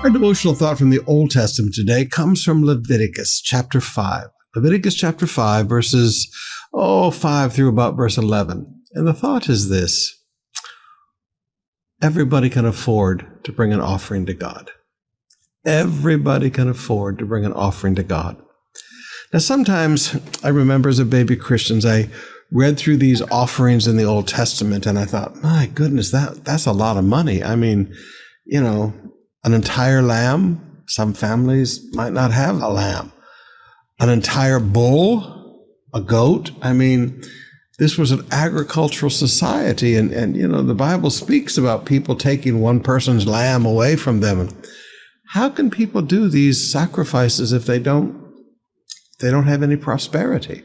Our devotional thought from the Old Testament today comes from Leviticus chapter 5. Leviticus chapter 5, verses 5 through about verse 11. And the thought is this: everybody can afford to bring an offering to God. Everybody can afford to bring an offering to God. Now, sometimes I remember as a baby Christian, I read through these offerings in the Old Testament, and I thought, my goodness, that's a lot of money. I mean, an entire lamb. Some families might not have a lamb. An entire bull, a goat. I mean, this was an agricultural society, and the Bible speaks about people taking one person's lamb away from them. How can people do these sacrifices if they don't have any prosperity?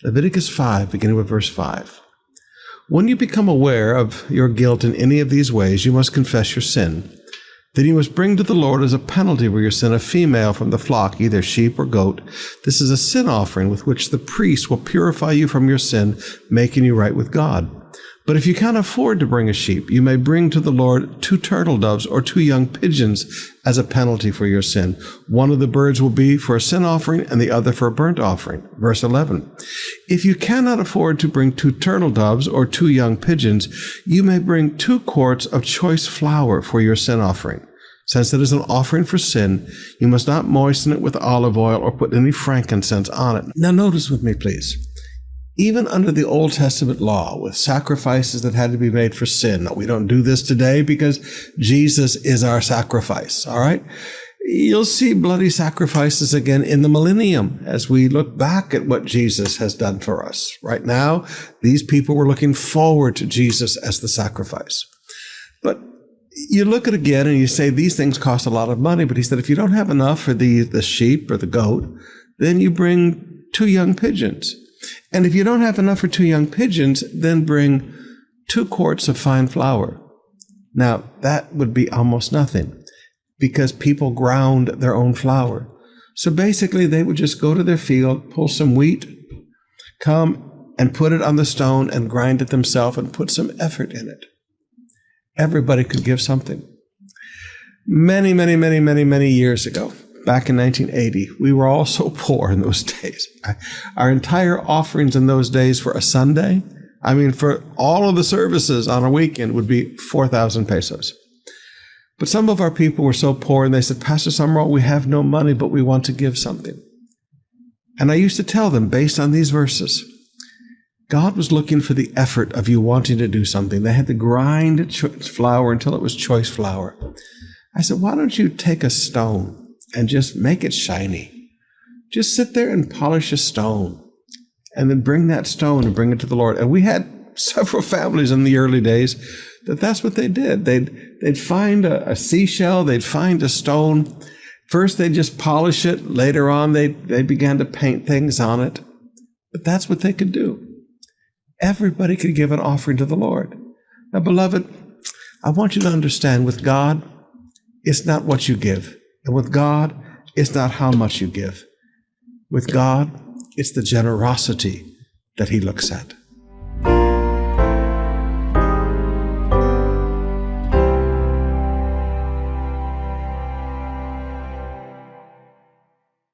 Leviticus 5, beginning with verse 5. When you become aware of your guilt in any of these ways, you must confess your sin. Then you must bring to the Lord as a penalty for your sin a female from the flock, either sheep or goat. This is a sin offering with which the priest will purify you from your sin, making you right with God. But if you can't afford to bring a sheep, you may bring to the Lord 2 turtledoves or 2 young pigeons as a penalty for your sin. One of the birds will be for a sin offering and the other for a burnt offering. Verse 11. If you cannot afford to bring 2 turtledoves or 2 young pigeons, you may bring 2 quarts of choice flour for your sin offering. Since it is an offering for sin, you must not moisten it with olive oil or put any frankincense on it. Now notice with me, please. Even under the Old Testament law, with sacrifices that had to be made for sin, we don't do this today because Jesus is our sacrifice, all right? You'll see bloody sacrifices again in the millennium as we look back at what Jesus has done for us. Right now, these people were looking forward to Jesus as the sacrifice. But you look at it again and you say these things cost a lot of money, but he said if you don't have enough for the sheep or the goat, then you bring 2 young pigeons. And if you don't have enough for 2 young pigeons, then bring 2 quarts of fine flour. Now, that would be almost nothing because people ground their own flour. So basically, they would just go to their field, pull some wheat, come and put it on the stone and grind it themselves and put some effort in it. Everybody could give something. Many, many, many, many, many years ago, back in 1980, we were all so poor in those days. Our entire offerings in those days for a Sunday, for all of the services on a weekend would be 4,000 pesos. But some of our people were so poor and they said, Pastor Sumrall, we have no money, but we want to give something. And I used to tell them, based on these verses, God was looking for the effort of you wanting to do something. They had to grind flour until it was choice flour. I said, why don't you take a stone and just make it shiny? Just sit there and polish a stone and then bring that stone and bring it to the Lord. And we had several families in the early days that's what they did. They'd find a seashell, they'd find a stone. First, they'd just polish it. Later on, they began to paint things on it. But that's what they could do. Everybody could give an offering to the Lord. Now, beloved, I want you to understand, with God, it's not what you give. And with God, it's not how much you give. With God, it's the generosity that he looks at.